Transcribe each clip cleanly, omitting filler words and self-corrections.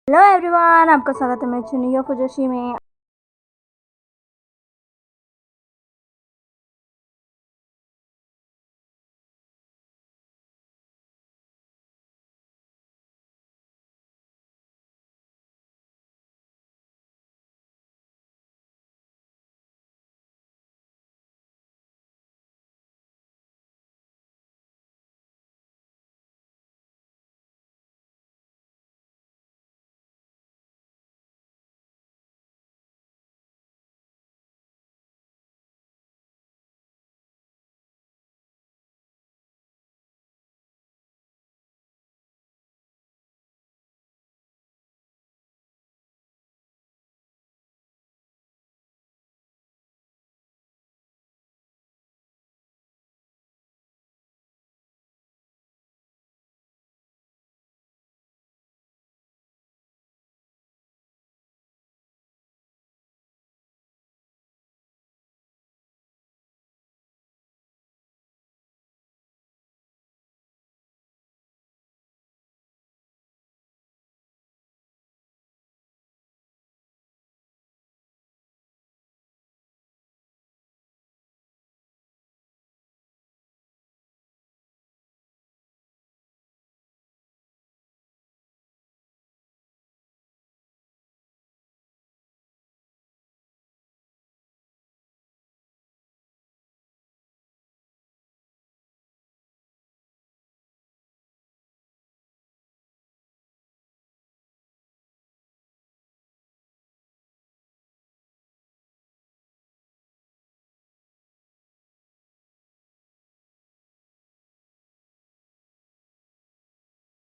Hello everyone, आपका स्वागत है मेरे चुनियो फुजोशी में।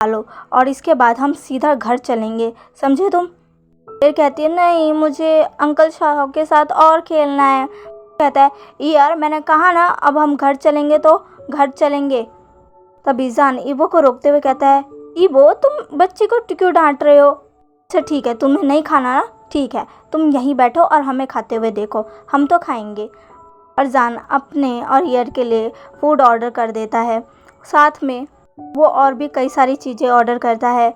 लो और इसके बाद हम सीधा घर चलेंगे, समझे तुम? फिर कहती है नहीं, मुझे अंकल शाह के साथ और खेलना है। कहता है यार मैंने कहा ना, अब हम घर चलेंगे तो घर चलेंगे। तभी जान ईबो को रोकते हुए कहता है ईबो, तुम बच्ची को क्यों डांट रहे हो? अच्छा ठीक है, तुम्हें नहीं खाना ना, ठीक है तुम यहीं बैठो और हमें खाते हुए देखो, हम तो खाएंगे। और जान अपने और ईयर के लिए फूड ऑर्डर कर देता है। साथ में वो और भी कई सारी चीज़ें ऑर्डर करता है।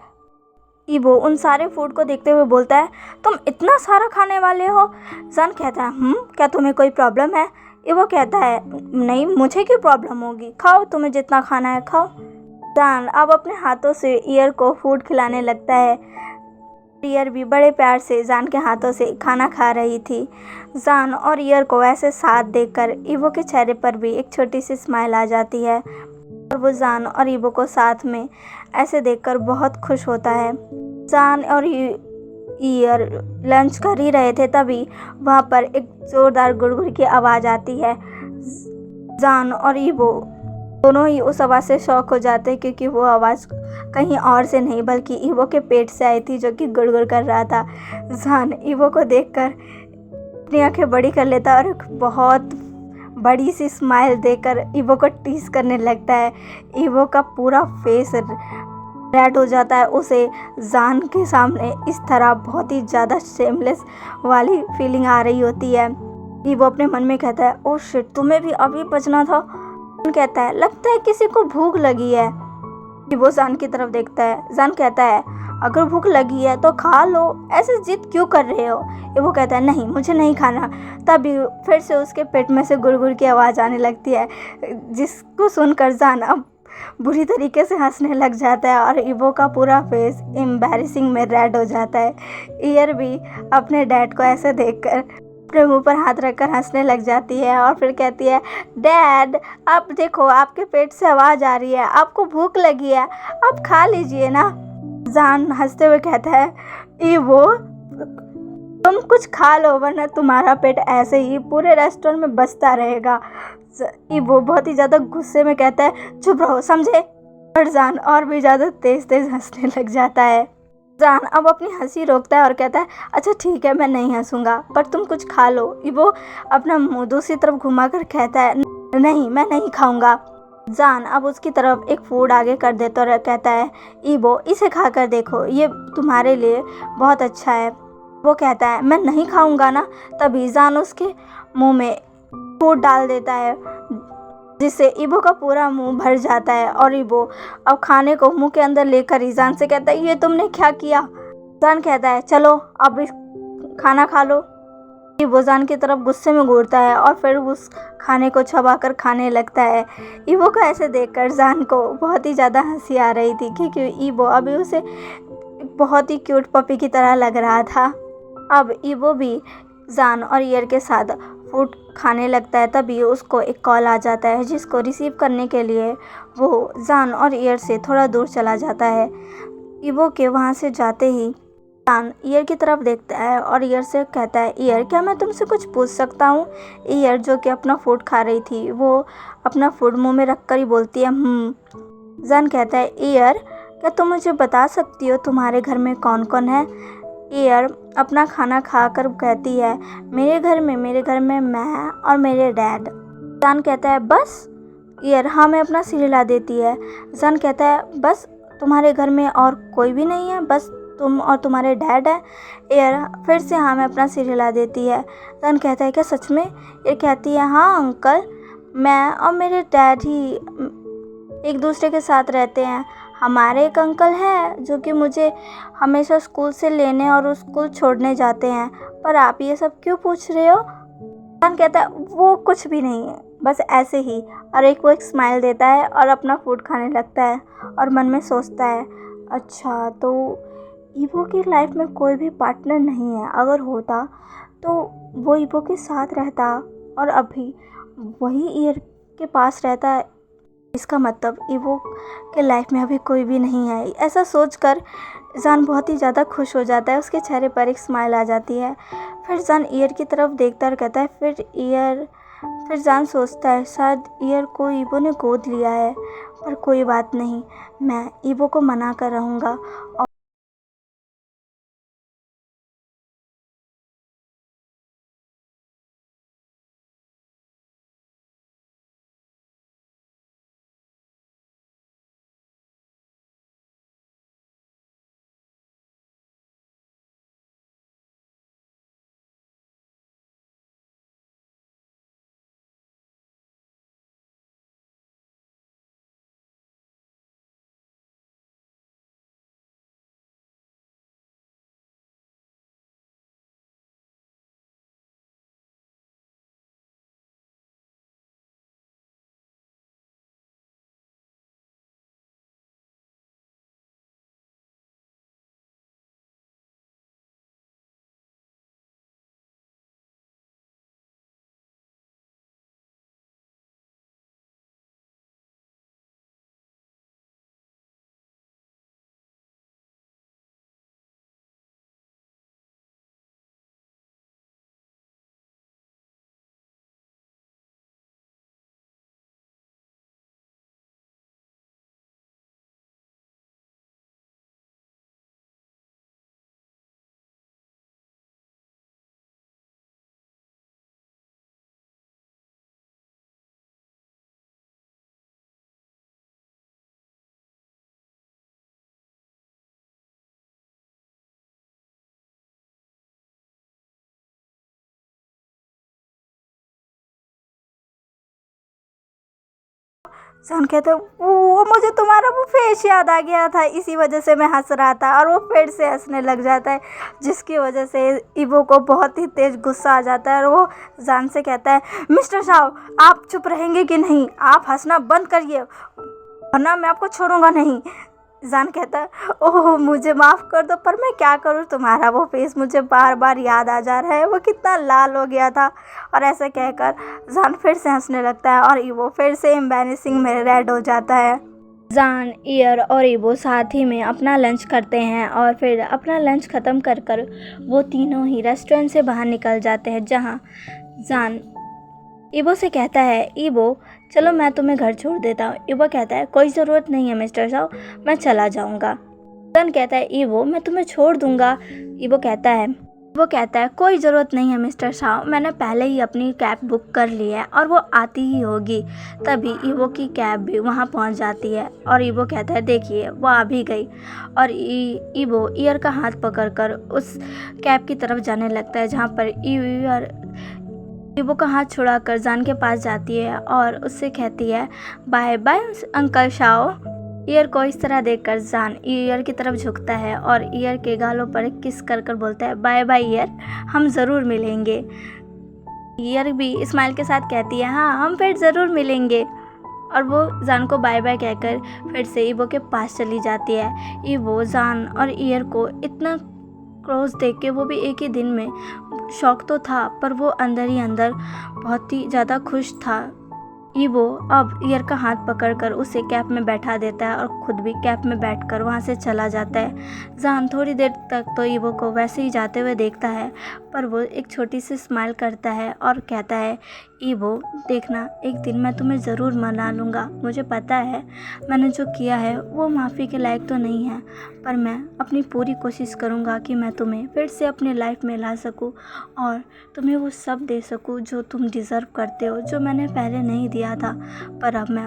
ईबो उन सारे फूड को देखते हुए बोलता है तुम इतना सारा खाने वाले हो? जान कहता है क्या तुम्हें कोई प्रॉब्लम है? ईबो कहता है नहीं, मुझे क्यों प्रॉब्लम होगी, खाओ तुम्हें जितना खाना है खाओ। जान अब अपने हाथों से ईयर को फूड खिलाने लगता है। ईयर भी बड़े प्यार से जान के हाथों से खाना खा रही थी। जान और ईयर को ऐसे साथ देखकर ईबो के चेहरे पर भी एक छोटी सी स्माइल आ जाती है और वो जान और ईबो को साथ में ऐसे देखकर बहुत खुश होता है। जान और ईयर लंच कर ही रहे थे, तभी वहाँ पर एक जोरदार गुड़गुड़ की आवाज़ आती है। जान और ईबो दोनों ही उस आवाज़ से शॉक हो जाते हैं, क्योंकि वो आवाज़ कहीं और से नहीं बल्कि ईबो के पेट से आई थी, जो कि गुड़गुड़ कर रहा था। जान ईबो को देखकर अपनी आंखें बड़ी कर लेता है और एक बहुत बड़ी सी स्माइल देकर ईबो को टीज करने लगता है। ईबो का पूरा फेस रेड हो जाता है। उसे जान के सामने इस तरह बहुत ही ज़्यादा शेमलेस वाली फीलिंग आ रही होती है। ईबो अपने मन में कहता है ओह शिट, तुम्हें भी अभी बचना था। जान कहता है लगता है किसी को भूख लगी है। ईबो जान की तरफ देखता है। जान कहता है अगर भूख लगी है तो खा लो, ऐसे जिद क्यों कर रहे हो? ईबो कहता है नहीं, मुझे नहीं खाना। तभी फिर से उसके पेट में से गुड़गुड़ की आवाज़ आने लगती है, जिसको सुनकर जान अब बुरी तरीके से हंसने लग जाता है और ईबो का पूरा फेस एम्बैरेसिंग में रेड हो जाता है। ईयर भी अपने डैड को ऐसे देखकर अपने मुंह पर हाथ रखकर हंसने लग जाती है और फिर कहती है डैड आप देखो, आपके पेट से आवाज़ आ रही है, आपको भूख लगी है, आप खा लीजिए ना। जान हंसते हुए कहता है ईबो तुम कुछ खा लो, वरना तुम्हारा पेट ऐसे ही पूरे रेस्टोरेंट में बसता रहेगा। ईबो बहुत ही ज़्यादा गुस्से में कहता है चुप रहो, समझे? और जान और भी ज़्यादा तेज तेज हंसने लग जाता है। जान अब अपनी हंसी रोकता है और कहता है अच्छा ठीक है, मैं नहीं हंसूंगा, पर तुम कुछ खा लो। ईबो अपना मुंह दूसरी तरफ घुमाकर कहता है नहीं, मैं नहीं खाऊंगा। जान अब उसकी तरफ एक फूड आगे कर देता और कहता है ईबो इसे खाकर देखो, ये तुम्हारे लिए बहुत अच्छा है। वो कहता है मैं नहीं खाऊंगा ना। तभी जान उसके मुंह में फूड डाल देता है, जिससे ईबो का पूरा मुंह भर जाता है और ईबो अब खाने को मुंह के अंदर लेकर जान से कहता है ये तुमने क्या किया? जान कहता है चलो अब इस खाना खा लो। ईवो जान की तरफ गुस्से में घूरता है और फिर उस खाने को चबाकर खाने लगता है। ईवो को ऐसे देखकर जान को बहुत ही ज़्यादा हंसी आ रही थी क्योंकि ईवो अभी उसे बहुत ही क्यूट पपी की तरह लग रहा था। अब ईवो भी जान और ईयर के साथ फूड खाने लगता है। तभी उसको एक कॉल आ जाता है जिसको रिसीव करने के लिए वो जान और ईयर से थोड़ा दूर चला जाता है। ईवो के वहाँ से जाते ही जान ईयर की तरफ देखता है और ईयर से कहता है ईयर क्या मैं तुमसे कुछ पूछ सकता हूँ। ईयर जो कि अपना फूड खा रही थी वो अपना फूड मुंह में रख कर ही बोलती है जान कहता है ईयर क्या तुम मुझे बता सकती हो तुम्हारे घर में कौन कौन है। ईयर अपना खाना खाकर कहती है मेरे घर में मैं और मेरे डैड। जान कहता है बस। ईयर हाँ मैं अपना सिर हिला देती है। जान कहता है बस तुम्हारे घर में और कोई भी नहीं है, बस तुम और तुम्हारे डैड है। ईयर फिर से हाँ मैं अपना सिर हिला देती है। जान कहता है क्या सच में। ईयर कहती है हाँ अंकल मैं और मेरे डैड ही एक दूसरे के साथ रहते हैं। हमारे एक अंकल हैं जो कि मुझे हमेशा स्कूल से लेने और स्कूल छोड़ने जाते हैं। पर आप ये सब क्यों पूछ रहे हो। जान कहता है वो कुछ भी नहीं है बस ऐसे ही। और वो एक स्माइल देता है और अपना फूड खाने लगता है और मन में सोचता है अच्छा तो ईवो की लाइफ में कोई भी पार्टनर नहीं है, अगर होता तो वो ईवो के साथ रहता और अभी वही ईयर के पास रहता है। इसका मतलब ईवो के लाइफ में अभी कोई भी नहीं है। ऐसा सोचकर जान बहुत ही ज़्यादा खुश हो जाता है, उसके चेहरे पर एक स्माइल आ जाती है। फिर जान ईयर की तरफ देखता और कहता है फिर जान सोचता है शायद ईयर को ईवो ने गोद लिया है, पर कोई बात नहीं मैं ईवो को मना कर रहूँगा। जान कहते वो मुझे तुम्हारा वो फेस याद आ गया था, इसी वजह से मैं हंस रहा था। और वो फिर से हंसने लग जाता है जिसकी वजह से ईवो को बहुत ही तेज गुस्सा आ जाता है और वो जान से कहता है मिस्टर साहब आप चुप रहेंगे कि नहीं, आप हंसना बंद करिए वरना मैं आपको छोड़ूंगा नहीं। जान कहता है ओह मुझे माफ़ कर दो पर मैं क्या करूँ, तुम्हारा वो फेस मुझे बार बार याद आ जा रहा है, वो कितना लाल हो गया था। और ऐसे कहकर जान फिर से हंसने लगता है और ईवो फिर से एम्बैरेसिंग में रेड हो जाता है। जान ईयर और ईवो साथ ही में अपना लंच करते हैं और फिर अपना लंच ख़त्म कर कर वो तीनों ही रेस्टोरेंट से बाहर निकल जाते हैं, जहाँ जान ईवो से कहता है ईवो चलो मैं तुम्हें घर छोड़ देता हूँ। ईवो कहता है कोई ज़रूरत नहीं है मिस्टर साहब मैं चला जाऊँगा। जान कहता है ईवो मैं तुम्हें छोड़ दूँगा। ईवो कहता है कोई ज़रूरत नहीं है मिस्टर साहब, मैंने पहले ही अपनी कैब बुक कर ली है और वो आती ही होगी। तभी ईवो की कैब भी वहाँ पहुँच जाती है और ईवो कहता है देखिए वो आ भी गई। और ईवो ईयर का हाथ पकड़कर उस कैब की तरफ जाने लगता है, जहाँ पर ईवो का हाथ छुड़ाकर जान के पास जाती है और उससे कहती है bye bye uncle Shao. Year को इस तरह देखकर जान ईयर की तरफ झुकता है और ईयर के गालों पर किस कर कर बोलता है, बाय बाय ईयर, हम ज़रूर मिलेंगे। ईयर भी स्माइल के साथ कहती है, हाँ हम फिर ज़रूर मिलेंगे। और वो जान को बाय बाय कहकर फिर से ईबो के पास चली जाती है। ईबो जान और ईयर को इतना क्लोज देख के वो भी एक ही दिन में शौक तो था, पर वो अंदर ही अंदर बहुत ही ज़्यादा खुश था। ईबो अब ईयर का हाथ पकड़कर उसे कैब में बैठा देता है और खुद भी कैब में बैठकर वहाँ से चला जाता है। जान थोड़ी देर तक तो ईबो को वैसे ही जाते हुए देखता है, पर वो एक छोटी सी स्माइल करता है और कहता है, ईबो देखना, एक दिन मैं तुम्हें ज़रूर मना लूँगा। मुझे पता है मैंने जो किया है वो माफ़ी के लायक तो नहीं है, पर मैं अपनी पूरी कोशिश करूँगा कि मैं तुम्हें फिर से अपनी लाइफ में ला सकूँ और तुम्हें वो सब दे सकूँ जो तुम डिज़र्व करते हो, जो मैंने पहले नहीं दिया था। पर अब मैं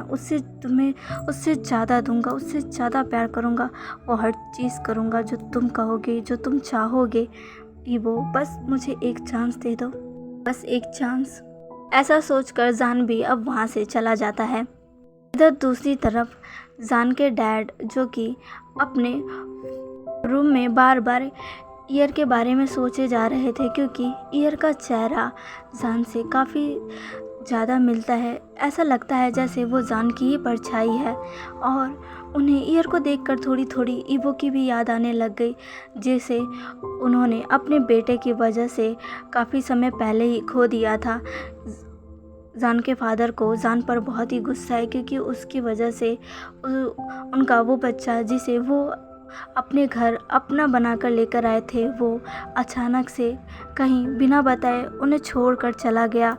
तुम्हें उससे ज़्यादा दूंगा, उससे ज़्यादा प्यार करूँगा, वो हर चीज़ करूँगा जो तुम कहोगे, जो तुम चाहोगे। ईबो बस मुझे एक चांस दे दो, बस एक चांस। ऐसा सोचकर जान भी अब वहाँ से चला जाता है। इधर दूसरी तरफ जान के डैड, जो कि अपने रूम में बार बार ईयर के बारे में सोचे जा रहे थे, क्योंकि ईयर का चेहरा जान से काफ़ी ज़्यादा मिलता है। ऐसा लगता है जैसे वो जान की ही परछाई है और उन्हें ईयर को देखकर थोड़ी थोड़ी ईबो की भी याद आने लग गई, जैसे उन्होंने अपने बेटे की वजह से काफ़ी समय पहले ही खो दिया था। जान के फादर को जान पर बहुत ही गुस्सा है, क्योंकि उसकी वजह से उनका वो बच्चा जिसे वो अपने घर अपना बनाकर लेकर आए थे, वो अचानक से कहीं बिना बताए उन्हें छोड़कर चला गया।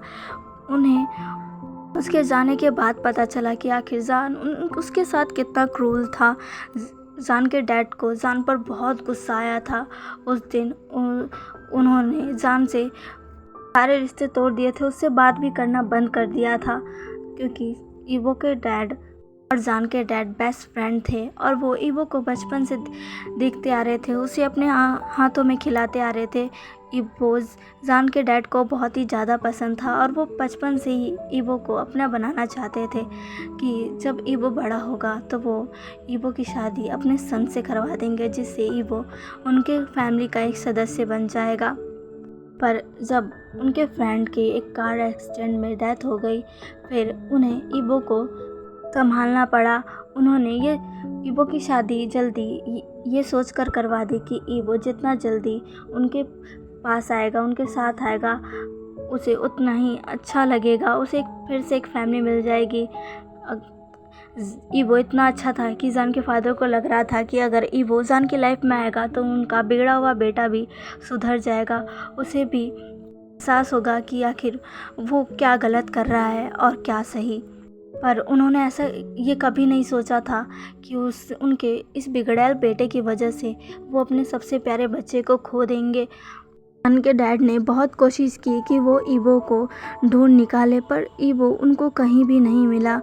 उन्हें उसके जाने के बाद पता चला कि आखिर जान उसके साथ कितना क्रूर था। जान के डैड को जान पर बहुत गुस्सा आया था। उस दिन उन्होंने जान से सारे रिश्ते तोड़ दिए थे, उससे बात भी करना बंद कर दिया था, क्योंकि ईवो के डैड और जान के डैड बेस्ट फ्रेंड थे और वो ईवो को बचपन से देखते आ रहे थे, उसे अपने हाथों में खिलाते आ रहे थे। ईवो जान के डैड को बहुत ही ज़्यादा पसंद था और वो बचपन से ही ईवो को अपना बनाना चाहते थे कि जब ईवो बड़ा होगा तो वो ईवो की शादी अपने सन से करवा देंगे, जिससे ईवो उनके फैमिली का एक सदस्य बन जाएगा। पर जब उनके फ्रेंड की एक कार एक्सीडेंट में डेथ हो गई, फिर उन्हें ईवो को संभालना पड़ा। उन्होंने ये ईवो की शादी जल्दी ये सोच कर करवा दी कि ईवो जितना जल्दी उनके पास आएगा, उनके साथ आएगा, उसे उतना ही अच्छा लगेगा, उसे फिर से एक फैमिली मिल जाएगी। ईवो इतना अच्छा था कि जान के फादर को लग रहा था कि अगर ईवो जान की लाइफ में आएगा तो उनका बिगड़ा हुआ बेटा भी सुधर जाएगा, उसे भी एहसास होगा कि आखिर वो क्या गलत कर रहा है और क्या सही। पर उन्होंने ऐसा ये कभी नहीं सोचा था कि उनके इस बिगड़ैल बेटे की वजह से वो अपने सबसे प्यारे बच्चे को खो देंगे। उनके डैड ने बहुत कोशिश की कि वो ईवो को ढूंढ निकाले, पर ईवो उनको कहीं भी नहीं मिला।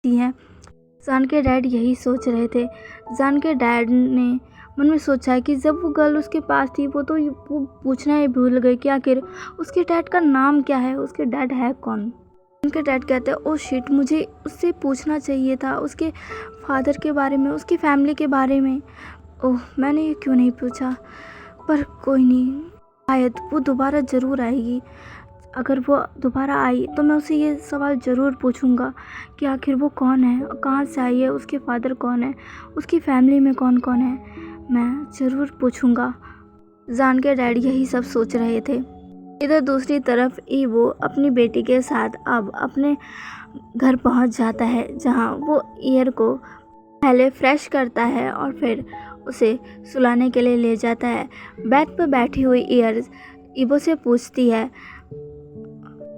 हैं। जान के डैड यही सोच रहे थे। जान के डैड ने मन में सोचा कि जब वो गर्ल उसके पास थी वो पूछना ही भूल गई कि आखिर उसके डैड का नाम क्या है, उसके डैड है कौन। उनके डैड कहते हैं, ओ शिट, मुझे उससे पूछना चाहिए था उसके फादर के बारे में, उसकी फैमिली के बारे में। ओह, मैंने ये क्यों नहीं पूछा। पर कोई नहीं, शायद वो दोबारा ज़रूर आएगी। अगर वो दोबारा आई तो मैं उसे ये सवाल ज़रूर पूछूंगा कि आखिर वो कौन है, कहाँ से आई है, उसके फादर कौन है, उसकी फैमिली में कौन कौन है, मैं ज़रूर पूछूंगा। जान के डैड यही सब सोच रहे थे। इधर दूसरी तरफ ईवो अपनी बेटी के साथ अब अपने घर पहुंच जाता है, जहां वो ईयर को पहले फ्रेश करता है और फिर उसे सुलाने के लिए ले जाता है। बेड पर बैठी हुई ईयर ईवो से पूछती है,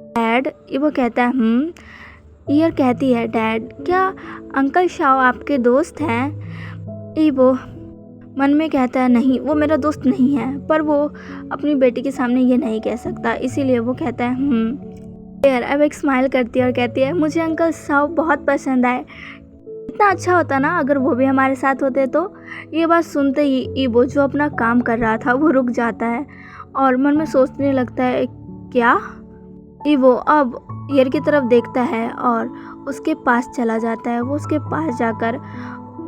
डैड। ईवो कहता है ईयर कहती है, डैड क्या अंकल शाओ आपके दोस्त हैं? ईवो मन में कहता है, नहीं, वो मेरा दोस्त नहीं है। पर वो अपनी बेटी के सामने ये नहीं कह सकता, इसीलिए वो कहता है ईयर अब एक स्माइल करती है और कहती है, मुझे अंकल शाओ बहुत पसंद आए। इतना अच्छा होता ना अगर वो भी हमारे साथ होते तो। ये बात सुनते ही ईवो जो अपना काम कर रहा था वो रुक जाता है और मन में सोचने लगता है, क्या? ईवो अब ईयर की तरफ देखता है और उसके पास चला जाता है। वो उसके पास जाकर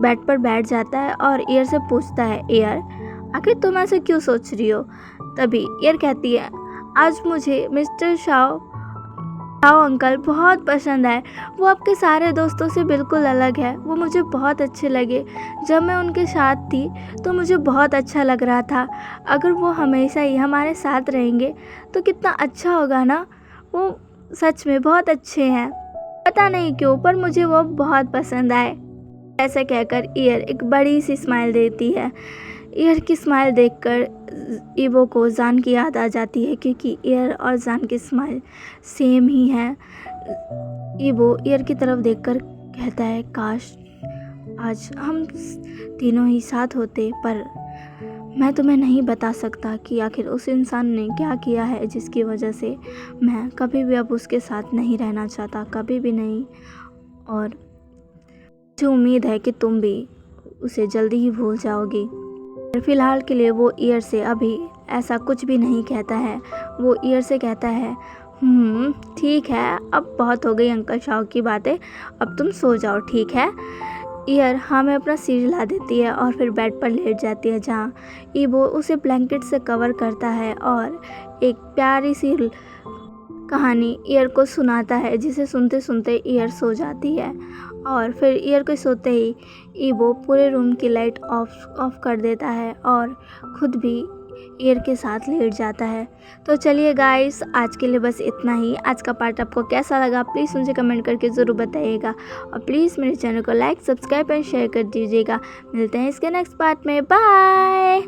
बेड पर बैठ जाता है और ईयर से पूछता है, ईयर आखिर तुम ऐसे क्यों सोच रही हो? तभी ईयर कहती है, आज मुझे मिस्टर शाओ अंकल बहुत पसंद आए। वो आपके सारे दोस्तों से बिल्कुल अलग है। वो मुझे बहुत अच्छे लगे। जब मैं उनके साथ थी तो मुझे बहुत अच्छा लग रहा था। अगर वो हमेशा ही हमारे साथ रहेंगे तो कितना अच्छा होगा ना। वो सच में बहुत अच्छे हैं। पता नहीं क्यों पर मुझे वो बहुत पसंद आए। ऐसा कहकर ईयर एक बड़ी सी स्माइल देती है। ईयर की स्माइल देखकर ईवो को जान की याद आ जाती है, क्योंकि ईयर और जान की स्माइल सेम ही है। ईवो ईयर की तरफ देखकर कहता है, काश आज हम तीनों ही साथ होते, पर मैं तुम्हें नहीं बता सकता कि आखिर उस इंसान ने क्या किया है जिसकी वजह से मैं कभी भी अब उसके साथ नहीं रहना चाहता, कभी भी नहीं। और मुझे उम्मीद है कि तुम भी उसे जल्दी ही भूल जाओगी। फिलहाल के लिए वो ईयर से अभी ऐसा कुछ भी नहीं कहता है। वो ईयर से कहता है, ठीक है, अब बहुत हो गई अंकल शाओ की बातें, अब तुम सो जाओ, ठीक है? ईयर हमें अपना सिर हिला देती है और फिर बेड पर लेट जाती है, जहाँ ईवो उसे ब्लैंकेट से कवर करता है और एक प्यारी सी कहानी ईयर को सुनाता है, जिसे सुनते सुनते ईयर सो जाती है। और फिर ईयर को सोते ही ईवो पूरे रूम की लाइट ऑफ कर देता है और खुद भी ईयर के साथ लेट जाता है। तो चलिए गाइस, आज के लिए बस इतना ही। आज का पार्ट आपको कैसा लगा प्लीज़ मुझे कमेंट करके ज़रूर बताइएगा और प्लीज़ मेरे चैनल को लाइक, सब्सक्राइब एंड शेयर कर दीजिएगा। मिलते हैं इसके नेक्स्ट पार्ट में। बाय।